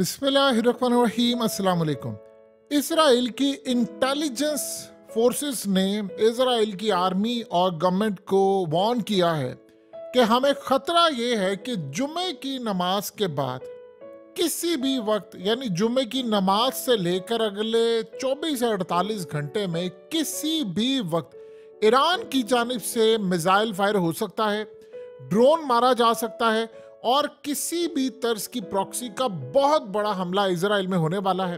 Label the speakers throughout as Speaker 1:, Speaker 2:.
Speaker 1: बिस्मिल्लाहिर्रहमानिर्रहीम अस्सलाम वालेकुम। इसराइल की इंटेलिजेंस फोर्सेस ने इसराइल की आर्मी और गवर्नमेंट को वार्न किया है कि हमें खतरा ये है कि जुमे की नमाज के बाद किसी भी वक्त यानी जुमे की नमाज से लेकर अगले 24 से 48 घंटे में किसी भी वक्त ईरान की जानिब से मिसाइल फायर हो सकता है, ड्रोन मारा जा सकता है और किसी भी तर्ज की प्रॉक्सी का बहुत बड़ा हमला इजराइल में होने वाला है।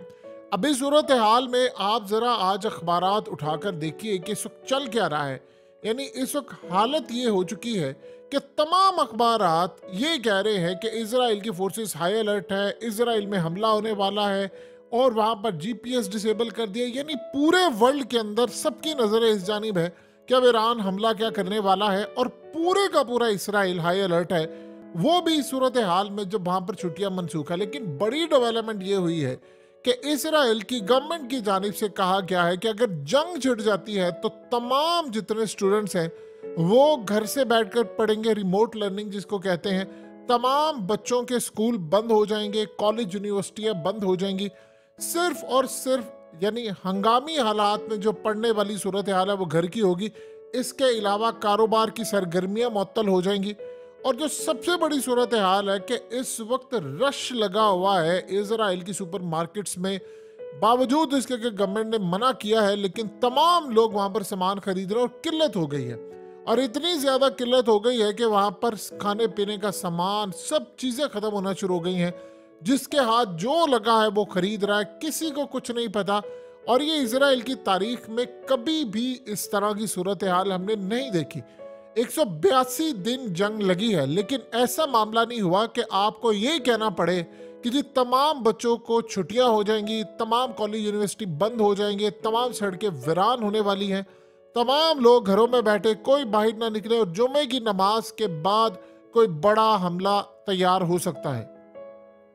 Speaker 1: अब इस सूरत हाल में आप जरा आज अखबारात उठाकर देखिए कि इस वक्त चल क्या रहा है। यानी इस वक्त हालत ये हो चुकी है कि तमाम अखबारात ये कह रहे हैं कि इजराइल की फोर्सेस हाई अलर्ट है, इजराइल में हमला होने वाला है और वहां पर जीपीएस डिसेबल कर दिया। यानी पूरे वर्ल्ड के अंदर सबकी नजरें इस जानिब है कि अब ईरान हमला क्या करने वाला है और पूरे का पूरा इसराइल हाई अलर्ट है। वो भी इस सूरत हाल में जब वहां पर छुट्टियां मनसूख है। लेकिन बड़ी डेवलपमेंट ये हुई है कि इसराइल की गवर्नमेंट की जानिब से कहा गया है कि अगर जंग छिड़ जाती है तो तमाम जितने स्टूडेंट्स हैं वो घर से बैठकर पढ़ेंगे, रिमोट लर्निंग जिसको कहते हैं। तमाम बच्चों के स्कूल बंद हो जाएंगे, कॉलेज यूनिवर्सिटियां बंद हो जाएंगी। सिर्फ और सिर्फ यानी हंगामी हालात में जो पढ़ने वाली सूरत हाल है वो घर की होगी। इसके अलावा कारोबार की सरगर्मियां मुअत्तल हो जाएंगी। और जो सबसे बड़ी सूरत हाल है कि इस वक्त रश लगा हुआ है इजराइल की सुपर मार्केट्स में, बावजूद इसके कि गवर्नमेंट ने मना किया है, लेकिन तमाम लोग वहां पर सामान खरीद रहे हैं और किल्लत हो गई है। और इतनी ज्यादा किल्लत हो गई है कि वहां पर खाने पीने का सामान, सब चीजें खत्म होना शुरू हो गई हैं। जिसके हाथ जो लगा है वो खरीद रहा है, किसी को कुछ नहीं पता। और ये इजराइल की तारीख में कभी भी इस तरह की सूरत हाल हमने नहीं देखी। 182 दिन जंग लगी है, लेकिन ऐसा मामला नहीं हुआ कि आपको ये कहना पड़े कि जी तमाम बच्चों को छुट्टियां हो जाएंगी, तमाम कॉलेज यूनिवर्सिटी बंद हो जाएंगे, तमाम सड़कें वीरान होने वाली हैं, तमाम लोग घरों में बैठे, कोई बाहर ना निकले और जुमे की नमाज के बाद कोई बड़ा हमला तैयार हो सकता है।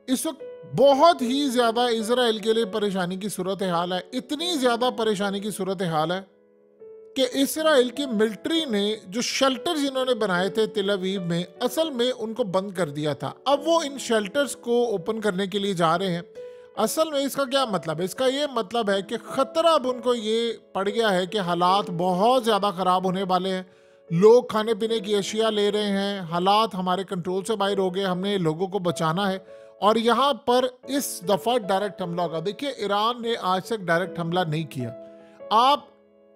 Speaker 1: इस वक्त बहुत ही ज्यादा इजराइल के लिए परेशानी की सूरत हाल है। इतनी ज्यादा परेशानी की सूरत हाल है कि इसराइल की मिलिट्री ने जो शेल्टर्स इन्होंने बनाए थे तेल अवीव में, असल में उनको बंद कर दिया था। अब वो इन शेल्टर्स को ओपन करने के लिए जा रहे हैं। असल में इसका क्या मतलब है? इसका ये मतलब है कि खतरा अब उनको ये पड़ गया है कि हालात बहुत ज़्यादा ख़राब होने वाले हैं। लोग खाने पीने की अशिया ले रहे हैं, हालात हमारे कंट्रोल से बाहर हो गए, हमने लोगों को बचाना है। और यहाँ पर इस दफ़ा डायरेक्ट हमला होगा। देखिए, ईरान ने आज तक डायरेक्ट हमला नहीं किया। आप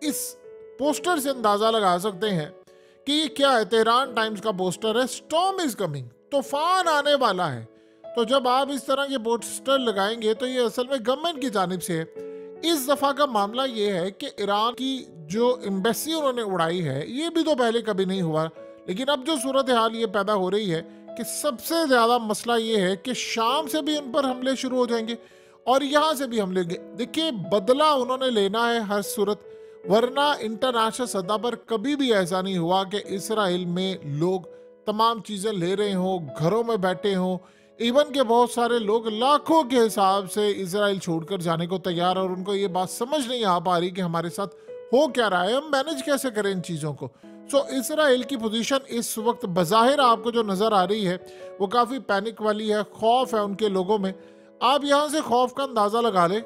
Speaker 1: इस पोस्टर से अंदाजा लगा सकते हैं कि ये क्या है। तेहरान टाइम्स का पोस्टर है, स्टॉर्म इज कमिंग, तूफान आने वाला है। तो जब आप इस तरह के पोस्टर लगाएंगे तो ये असल में गवर्नमेंट की जानिब से है। इस दफा का मामला ये है कि ईरान की जो एम्बेसी उन्होंने उड़ाई है, ये भी तो पहले कभी नहीं हुआ। लेकिन अब जो सूरत हाल ये पैदा हो रही है कि सबसे ज्यादा मसला ये है कि शाम से भी उन पर हमले शुरू हो जाएंगे और यहाँ से भी हमले होंगे। देखिए, बदला उन्होंने लेना है हर सूरत, वरना इंटरनेशनल सतह पर कभी भी ऐसा नहीं हुआ कि इसराइल में लोग तमाम चीज़ें ले रहे हों, घरों में बैठे हों। इवन के बहुत सारे लोग लाखों के हिसाब से इसराइल छोड़कर जाने को तैयार और उनको ये बात समझ नहीं आ पा रही कि हमारे साथ हो क्या रहा है, हम मैनेज कैसे करें इन चीज़ों को। सो इसराइल की पोजीशन इस वक्त बज़ाहिर आपको जो नज़र आ रही है वो काफ़ी पैनिक वाली है, खौफ है उनके लोगों में। आप यहाँ से खौफ का अंदाज़ा लगा लें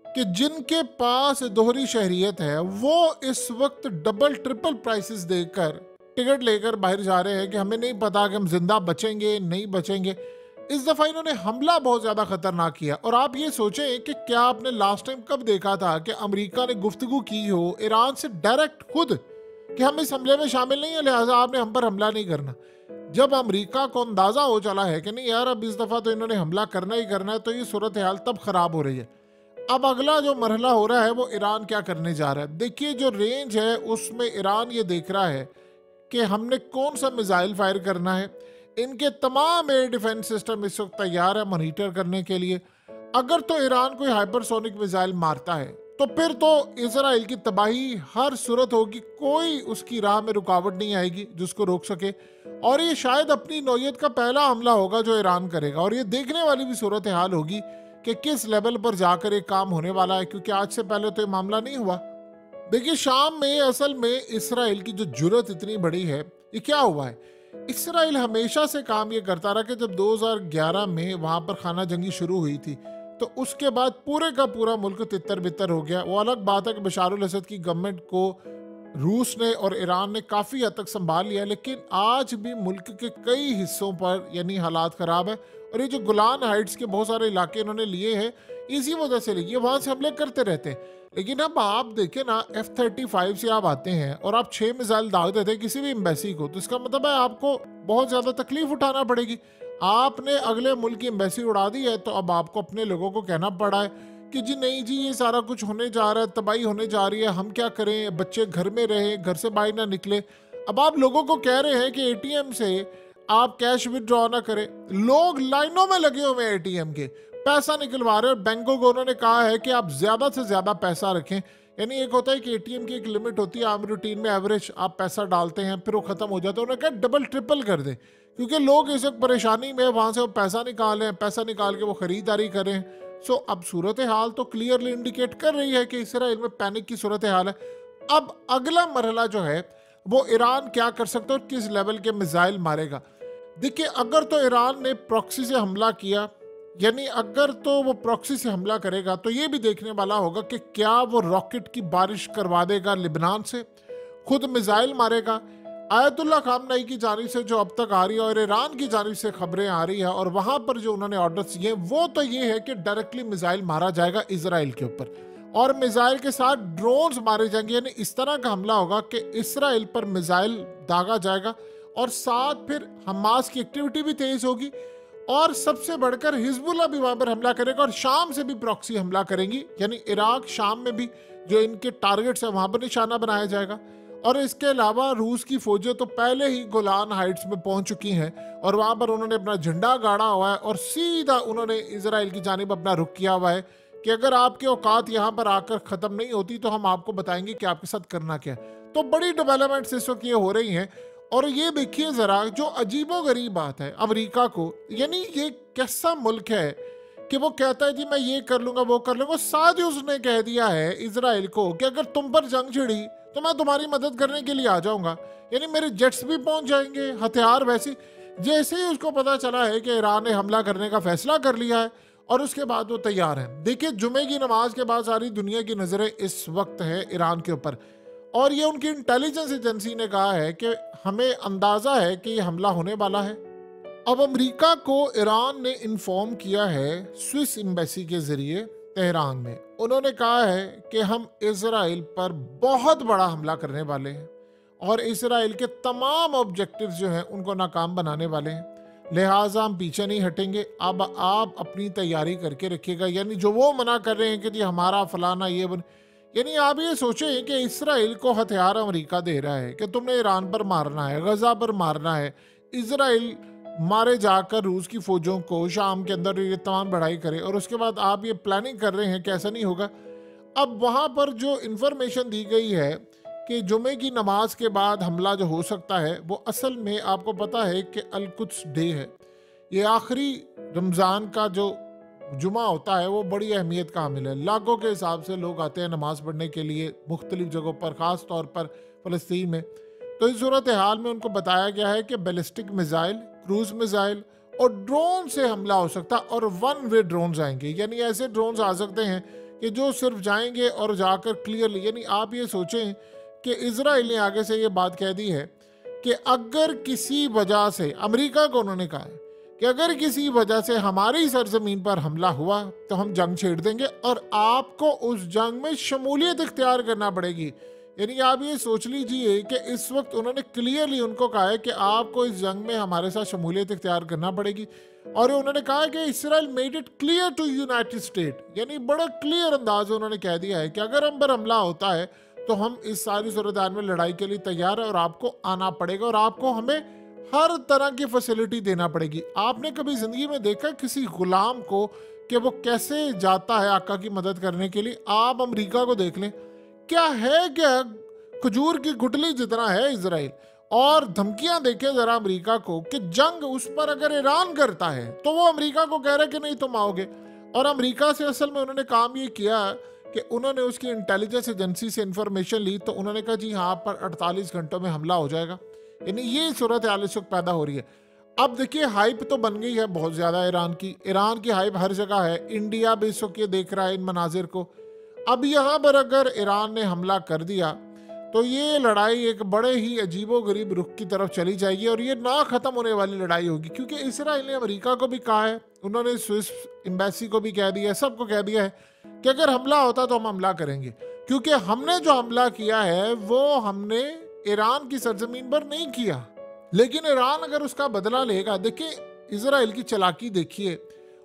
Speaker 1: कि जिनके पास दोहरी शहरियत है वो इस वक्त डबल ट्रिपल प्राइसेस देकर टिकट लेकर बाहर जा रहे हैं कि हमें नहीं पता कि हम जिंदा बचेंगे नहीं बचेंगे। इस दफा इन्होंने हमला बहुत ज्यादा खतरनाक किया। और आप ये सोचें कि क्या आपने लास्ट टाइम कब देखा था कि अमेरिका ने गुफ्तगू की हो ईरान से डायरेक्ट खुद कि हम इस हमले में शामिल नहीं है, लिहाजा आपने हम पर हमला नहीं करना। जब अमेरिका को अंदाजा हो चला है कि नहीं यार अब इस दफा तो इन्होंने हमला करना ही करना है, तो ये सूरत हाल तब खराब हो रही है। अब अगला जो मरहला हो रहा है वो ईरान क्या करने जा रहा है। देखिए, जो रेंज है उसमें ईरान ये देख रहा है कि हमने कौन सा मिसाइल फायर करना है। इनके तमाम एयर डिफेंस सिस्टम इस वक्त तैयार है मॉनिटर करने के लिए। अगर तो ईरान कोई हाइपरसोनिक मिसाइल मारता है तो फिर तो इसराइल की तबाही हर सूरत होगी, कोई उसकी राह में रुकावट नहीं आएगी जिसको रोक सके। और ये शायद अपनी नौयत का पहला हमला होगा जो ईरान करेगा। और ये देखने वाली भी सूरत हाल होगी कि किस लेवल पर जाकर एक काम होने वाला है, क्योंकि आज से पहले तो ये मामला नहीं हुआ। देखिए, शाम में असल में इसराइल की जो जुर्रत इतनी बड़ी है, ये क्या हुआ है इसराइल हमेशा से काम ये करता रहा कि जब 2011 में वहां पर खाना जंगी शुरू हुई थी तो उसके बाद पूरे का पूरा मुल्क तितर बितर हो गया। वो अलग बात है कि बशार अल असद की गवर्नमेंट को रूस ने और ईरान ने काफ़ी हद तक संभाल लिया, लेकिन आज भी मुल्क के कई हिस्सों पर यानी हालात ख़राब है। और ये जो गुलान हाइट्स के बहुत सारे इलाके इन्होंने लिए हैं, इसी वजह से लिए, वहाँ से हमले करते रहते हैं। लेकिन अब आप देखें ना, F-35 से आप आते हैं और आप 6 मिसाइल दाग देते हैं किसी भी एम्बेसी को, तो इसका मतलब है आपको बहुत ज़्यादा तकलीफ उठाना पड़ेगी। आपने अगले मुल्क की एम्बेसी उड़ा दी है तो अब आपको अपने लोगों को कहना पड़ा है कि जी नहीं जी, ये सारा कुछ होने जा रहा है, तबाही होने जा रही है, हम क्या करें, बच्चे घर में रहें, घर से बाहर ना निकले। अब आप लोगों को कह रहे हैं कि एटीएम से आप कैश विदड्रॉ ना करें। लोग लाइनों में लगे हुए हैं एटीएम के, पैसा निकलवा रहे हैं। बैंकों को उन्होंने कहा है कि आप ज़्यादा से ज़्यादा पैसा रखें। यानी एक होता है कि एटीएम की एक लिमिट होती है, आम रूटीन में एवरेज आप पैसा डालते हैं फिर वो ख़त्म हो जाता है। उन्होंने कहा डबल ट्रिपल कर दें, क्योंकि लोग इस वक्त परेशानी में वहाँ से वो पैसा निकालें, पैसा निकाल के वो ख़रीदारी करें। सो अब सूरत हाल तो क्लियरली इंडिकेट कर रही है कि इसराइल में पैनिक की सूरत हाल है। अब अगला मरहला जो है वो ईरान क्या कर सकता है और किस लेवल के मिसाइल मारेगा। देखिए, अगर तो ईरान ने प्रॉक्सी से हमला किया, यानी अगर तो वो प्रॉक्सी से हमला करेगा तो ये भी देखने वाला होगा कि क्या वो रॉकेट की बारिश करवा देगा लिबनान से, खुद मिसाइल मारेगा। आयतुल्ला खामनेई की जानिब से जो अब तक आ रही है और ईरान की जानिब से खबरें आ रही है और वहाँ पर जो उन्होंने ऑर्डर्स दिए वो तो ये है कि डायरेक्टली मिसाइल मारा जाएगा इसराइल के ऊपर, और मिसाइल के साथ ड्रोन्स मारे जाएंगे। यानी इस तरह का हमला होगा कि इसराइल पर मिसाइल दागा जाएगा और साथ फिर हमास की एक्टिविटी भी तेज होगी, और सबसे बढ़कर हिजबुल्लाह भी वहाँ पर हमला करेगा और शाम से भी प्रॉक्सी हमला करेंगी। यानी इराक, शाम में भी जो इनके टारगेट्स हैं वहाँ पर निशाना बनाया जाएगा। और इसके अलावा रूस की फौजें तो पहले ही गोलान हाइट्स में पहुंच चुकी हैं और वहाँ पर उन्होंने अपना झंडा गाड़ा हुआ है और सीधा उन्होंने इजराइल की जानिब अपना रुख किया हुआ है कि अगर आपके औकात यहाँ पर आकर ख़त्म नहीं होती तो हम आपको बताएंगे कि आपके साथ करना क्या है। तो बड़ी डेवलपमेंट्स इस वक्त ये हो रही हैं। और ये देखिए ज़रा, जो अजीबोगरीब बात है, अमेरिका को, यानी ये कैसा मुल्क है कि वो कहता है जी मैं ये कर लूँगा वो कर लूँगा। साथ ही उसने कह दिया है इजराइल को कि अगर तुम पर जंग छिड़ी तो मैं तुम्हारी मदद करने के लिए आ जाऊंगा। यानी मेरे जेट्स भी पहुंच जाएंगे, हथियार वैसे। जैसे ही उसको पता चला है कि ईरान ने हमला करने का फैसला कर लिया है और उसके बाद वो तैयार है। देखिए, जुमे की नमाज के बाद सारी दुनिया की नज़रें इस वक्त है ईरान के ऊपर, और ये उनकी इंटेलिजेंस एजेंसी ने कहा है कि हमें अंदाज़ा है कि ये हमला होने वाला है। अब अमेरिका को ईरान ने इन्फॉर्म किया है स्विस एम्बेसी के ज़रिए तेहरान में। उन्होंने कहा है कि हम इजराइल पर बहुत बड़ा हमला करने वाले हैं और इजराइल के तमाम ऑब्जेक्टिव्स जो हैं उनको नाकाम बनाने वाले हैं, लिहाजा हम पीछे नहीं हटेंगे। अब आप अपनी तैयारी करके रखिएगा। यानी जो वो मना कर रहे हैं कि जी हमारा फलाना ये बन, यानी आप ये सोचें कि इसराइल को हथियार अमेरिका दे रहा है कि तुमने ईरान पर मारना है, गजा पर मारना है, इसराइल मारे जाकर रूस की फौजों को शाम के अंदर ये तमाम बढ़ाई करे, और उसके बाद आप ये प्लानिंग कर रहे हैं कि ऐसा नहीं होगा। अब वहाँ पर जो इन्फॉर्मेशन दी गई है कि जुमे की नमाज के बाद हमला जो हो सकता है, वो असल में आपको पता है कि अल-कुद्स डे है। ये आखिरी रमज़ान का जो जुमा होता है वो बड़ी अहमियत का हामिल है। लाखों के हिसाब से लोग आते हैं नमाज पढ़ने के लिए मुख्तलिफ जगहों पर, ख़ास तौर पर फ़लस्तीन में। तो इस सूरत हाल में उनको बताया गया है कि बैलिस्टिक मिसाइल, क्रूज मिसाइल और ड्रोन से हमला हो सकता है, और वन वे ड्रोन्स आएंगे। यानी ऐसे ड्रोन्स आ सकते हैं कि जो सिर्फ जाएंगे और जाकर क्लियरली, यानी आप ये सोचें कि इजराइल ने आगे से ये बात कह दी है कि अगर किसी वजह से, अमेरिका को उन्होंने कहा है कि अगर किसी वजह से हमारी सरजमीन पर हमला हुआ तो हम जंग छेड़ देंगे और आपको उस जंग में शमूलियत इख्तियार करना पड़ेगी। यानी आप ये सोच लीजिए कि इस वक्त उन्होंने क्लियरली उनको कहा है कि आपको इस जंग में हमारे साथ शमूलियत इख्तियार करना पड़ेगी। और उन्होंने कहा है कि Israel made it clear to United State, यानी बड़ा क्लियर अंदाज उन्होंने कह दिया है कि अगर हम पर हमला होता है तो हम इस सारी सूरत में लड़ाई के लिए तैयार है और आपको आना पड़ेगा और आपको हमें हर तरह की फैसिलिटी देना पड़ेगी। आपने कभी ज़िंदगी में देखा किसी गुलाम को कि वो कैसे जाता है आका की मदद करने के लिए? आप अमेरिका को देख लें, क्या है, क्या खजूर की गुठली जितना है इजराइल। और धमकियां देखें जरा अमेरिका को कि जंग उस पर अगर ईरान करता है तो वो अमेरिका को कह रहा है कि नहीं तुम आओगे। और अमेरिका से असल में उन्होंने काम ये किया कि उन्होंने उसकी इंटेलिजेंस एजेंसी से इंफॉर्मेशन ली, तो उन्होंने कहा जी हाँ पर 48 घंटों में हमला हो जाएगा। यानी ये सूरत हाल इस वक्त पैदा हो रही है। अब देखिए हाइप तो बन गई है बहुत ज़्यादा ईरान की हाइप हर जगह है। इंडिया भी इस वक्त ये देख रहा है इन मनाजिर को। अब यहाँ पर अगर ईरान ने हमला कर दिया तो ये लड़ाई एक बड़े ही अजीबोगरीब रुख की तरफ चली जाएगी और ये ना ख़त्म होने वाली लड़ाई होगी, क्योंकि इसराइल ने अमेरिका को भी कहा है, उन्होंने स्विस एम्बेसी को भी कह दिया है, सबको कह दिया है कि अगर हमला होता तो हम हमला करेंगे, क्योंकि हमने जो हमला किया है वो हमने ईरान की सरजमीन पर नहीं किया। लेकिन ईरान अगर उसका बदला लेगा, देखिए इसराइल की चालाकी देखिए,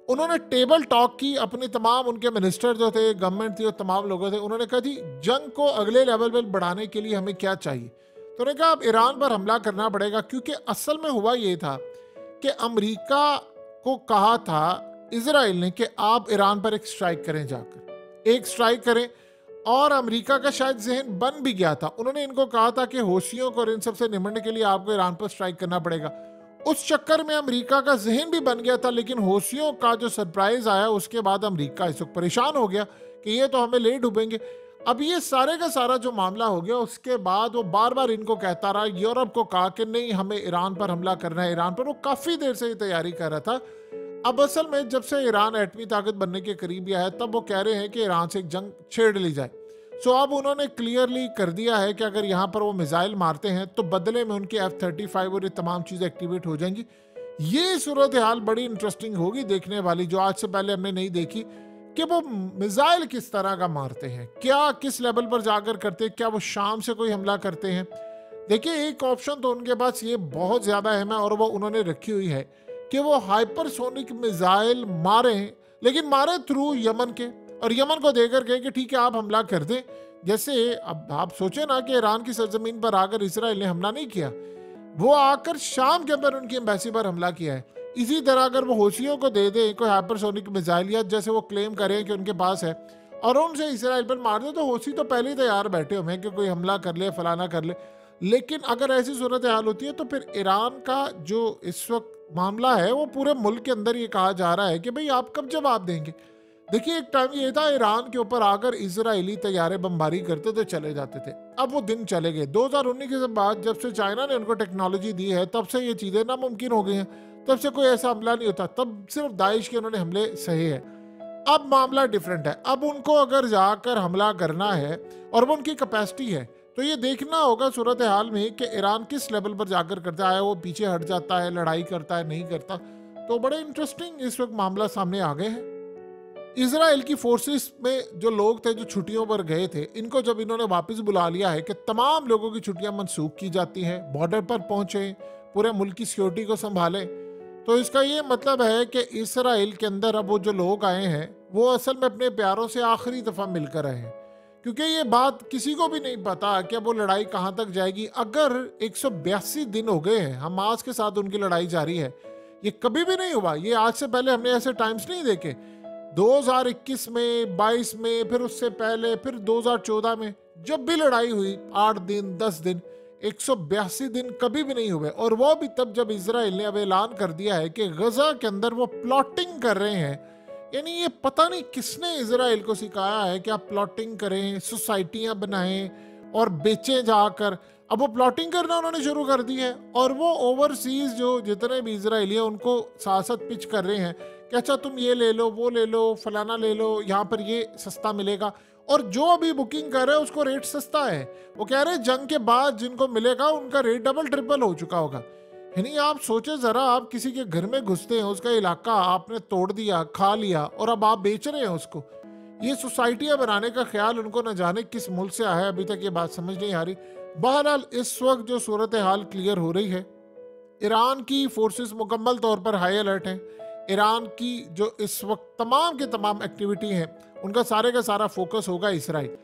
Speaker 1: उन्होंने टेबल टॉक की, अपने तमाम उनके मिनिस्टर जो थे, गवर्नमेंट थी और तमाम लोगों थे, उन्होंने कहा थी जंग को अगले लेवल पर बढ़ाने के लिए हमें क्या चाहिए। तो उन्होंने कहा अब ईरान पर हमला करना पड़ेगा, क्योंकि असल में हुआ ये था कि अमेरिका को कहा था इसराइल ने कि आप ईरान पर एक स्ट्राइक करें, जाकर एक स्ट्राइक करें, और अमेरिका का शायद जहन बन भी गया था। उन्होंने इनको कहा था कि होशियों को और इन सबसे निपटने के लिए आपको ईरान पर स्ट्राइक करना पड़ेगा। उस चक्कर में अमेरिका का जहन भी बन गया था, लेकिन होशियों का जो सरप्राइज आया उसके बाद अमेरिका इस वक्त परेशान हो गया कि ये तो हमें ले डूबेंगे। अब ये सारे का सारा जो मामला हो गया, उसके बाद वो बार बार इनको कहता रहा, यूरोप को कहा कि नहीं हमें ईरान पर हमला करना है, ईरान पर। वो काफ़ी देर से ये तैयारी कर रहा था। अब असल में जब से ईरान एटमी ताकत बनने के करीब आया है, तब वो कह रहे हैं कि ईरान से एक जंग छेड़ ली जाए। सो अब उन्होंने क्लियरली कर दिया है कि अगर यहाँ पर वो मिसाइल मारते हैं तो बदले में उनके F-35 और ये तमाम चीज़ें एक्टिवेट हो जाएंगी। ये सूरत हाल बड़ी इंटरेस्टिंग होगी देखने वाली, जो आज से पहले हमने नहीं देखी, कि वो मिसाइल किस तरह का मारते हैं, क्या किस लेवल पर जाकर करते हैं, क्या वो शाम से कोई हमला करते हैं। देखिए एक ऑप्शन तो उनके पास ये बहुत ज़्यादा अहम है और वो उन्होंने रखी हुई है कि वो हाइपरसोनिक मिसाइल मारे, लेकिन मारे थ्रू यमन के, और यमन को देकर कहे कि ठीक है आप हमला कर दें। जैसे अब आप सोचें ना कि ईरान की सरजमीन पर आकर इसराइल ने हमला नहीं किया, वो आकर शाम के अंदर उनकी एम्बेसी पर हमला किया है। इसी तरह अगर वो होशियों को दे दे कोई हाइपरसोनिक मिसाइल, या जैसे वो क्लेम करें कि उनके पास है, और उनसे इसराइल पर मार दे, तो होशी तो पहले ही तैयार बैठे हुए हैं कि कोई हमला कर ले, फलाना कर ले। लेकिन अगर ऐसी सूरत हाल होती है तो फिर ईरान का जो इस वक्त मामला है वो पूरे मुल्क के अंदर ये कहा जा रहा है कि भाई आप कब जवाब देंगे। देखिए एक टाइम ये था ईरान के ऊपर आकर इजरायली तैयारे बमबारी करते थे, चले जाते थे। अब वो दिन चले गए। 2019 के बाद जब से चाइना ने उनको टेक्नोलॉजी दी है, तब से ये चीज़ें नामुमकिन हो गई हैं। तब से कोई ऐसा हमला नहीं होता, तब सिर्फ दाइश के उन्होंने हमले सहे हैं। अब मामला डिफरेंट है। अब उनको अगर जाकर हमला करना है और वो उनकी कैपेसिटी है, तो ये देखना होगा सूरत हाल में कि ईरान किस लेवल पर जाकर करता है, वो पीछे हट जाता है, लड़ाई करता है, नहीं करता। तो बड़े इंटरेस्टिंग इस वक्त मामला सामने आ गए हैं। इजराइल की फोर्सेस में जो लोग थे जो छुट्टियों पर गए थे, इनको जब इन्होंने वापस बुला लिया है कि तमाम लोगों की छुट्टियां मनसूख की जाती हैं, बॉर्डर पर पहुंचे, पूरे मुल्क की सिक्योरिटी को संभालें, तो इसका ये मतलब है कि इजराइल के अंदर अब वो जो लोग आए हैं वो असल में अपने प्यारों से आखिरी दफ़ा मिलकर आए हैं। क्योंकि ये बात किसी को भी नहीं पता कि अब वो लड़ाई कहाँ तक जाएगी। अगर 182 दिन हो गए हैं हमास के साथ उनकी लड़ाई जारी है, ये कभी भी नहीं हुआ। ये आज से पहले हमने ऐसे टाइम्स नहीं देखे। 2021 में, 22 में, फिर उससे पहले, फिर 2014 में, जब भी लड़ाई हुई 8 दिन 10 दिन, 182 दिन कभी भी नहीं हुए। और वो भी तब जब इजराइल ने अब ऐलान कर दिया है कि गजा के अंदर वो प्लॉटिंग कर रहे हैं। यानी ये पता नहीं किसने इजराइल को सिखाया है कि आप प्लॉटिंग करें, सोसाइटियां बनाएं और बेचें जाकर। अब वो प्लॉटिंग करना उन्होंने शुरू कर दी है, और वो ओवरसीज जो जितने भी इजराइली हैं उनको साथ साथ पिच कर रहे हैं कि अच्छा तुम ये ले लो, वो ले लो, फलाना ले लो, यहाँ पर ये सस्ता मिलेगा। और जो अभी बुकिंग कर रहे हैं उसको रेट सस्ता है। वो कह रहे हैं जंग के बाद जिनको मिलेगा उनका रेट डबल ट्रिपल हो चुका होगा। यानी आप सोचे जरा, आप किसी के घर में घुसते हैं, उसका इलाका आपने तोड़ दिया, खा लिया, और अब आप बेच रहे हैं उसको। ये सोसाइटियां बनाने का ख्याल उनको न जाने किस मुल्क से आया है, अभी तक ये बात समझ नहीं आ रही। बहरहाल इस वक्त जो सूरत हाल क्लियर हो रही है, ईरान की फोर्सेस मुकम्मल तौर पर हाई अलर्ट हैं। ईरान की जो इस वक्त तमाम के तमाम एक्टिविटी हैं, उनका सारे का सारा फोकस होगा इसराइल।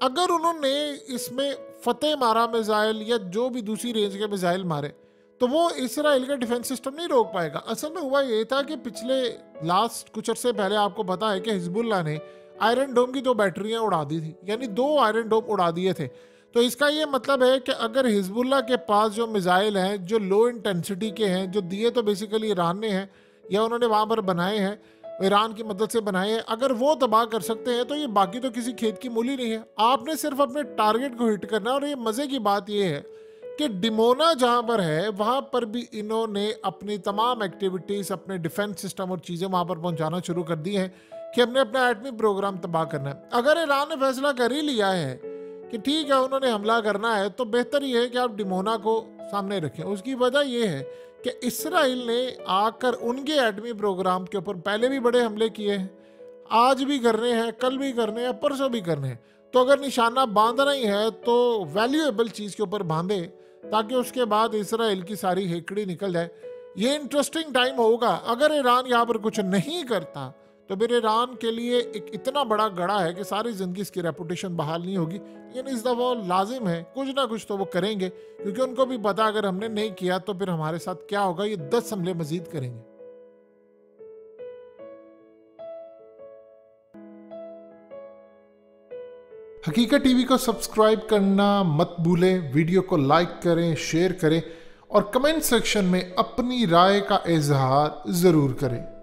Speaker 1: अगर उन्होंने इसमें फतेह मारा मिसाइल या जो भी दूसरी रेंज के मिसाइल मारे, तो वो इसराइल का डिफेंस सिस्टम नहीं रोक पाएगा। असल में हुआ ये था कि पिछले लास्ट कुछ अर्से पहले आपको पता है कि हिजबुल्लाह ने आयरन डोम की 2 बैटरियां उड़ा दी थी, यानी 2 आयरन डोम उड़ा दिए थे। तो इसका ये मतलब है कि अगर हिजबुल्लाह के पास जो मिसाइल हैं जो लो इंटेंसिटी के हैं, जो दिए तो बेसिकली ईरान ने हैं या उन्होंने वहाँ पर बनाए हैं, ईरान की मदद से बनाए हैं, अगर वो तबाह कर सकते हैं तो ये बाकी तो किसी खेत की मूली नहीं है। आपने सिर्फ अपने टारगेट को हिट करना है। और ये मज़े की बात ये है कि डिमोना जहां पर है वहां पर भी इन्होंने अपनी तमाम एक्टिविटीज, अपने डिफेंस सिस्टम और चीजें वहां पर पहुंचाना शुरू कर दी हैं कि हमने अपना एटमी प्रोग्राम तबाह करना है। अगर ईरान ने फैसला कर ही लिया है कि ठीक है उन्होंने हमला करना है, तो बेहतर ये है कि आप डिमोना को सामने रखें। उसकी वजह यह है कि इसराइल ने आकर उनके एटमी प्रोग्राम के ऊपर पहले भी बड़े हमले किए हैं, आज भी कर रहे हैं, कल भी करने हैं, परसों भी करने हैं। तो अगर निशाना बांधना ही है तो वैल्यूएबल चीज़ के ऊपर बांधे, ताकि उसके बाद इसराइल की सारी हेकड़ी निकल जाए। ये इंटरेस्टिंग टाइम होगा। अगर ईरान यहाँ पर कुछ नहीं करता तो फिर ईरान के लिए एक इतना बड़ा गड़ा है कि सारी ज़िंदगी इसकी रेपुटेशन बहाल नहीं होगी। लेकिन इस दफ़ा लाजिम है कुछ ना कुछ तो वो करेंगे, क्योंकि उनको भी पता अगर हमने नहीं किया तो फिर हमारे साथ क्या होगा, ये 10 हमले मजीद करेंगे। हकीकत टीवी को सब्सक्राइब करना मत भूलें, वीडियो को लाइक करें, शेयर करें और कमेंट सेक्शन में अपनी राय का इजहार ज़रूर करें।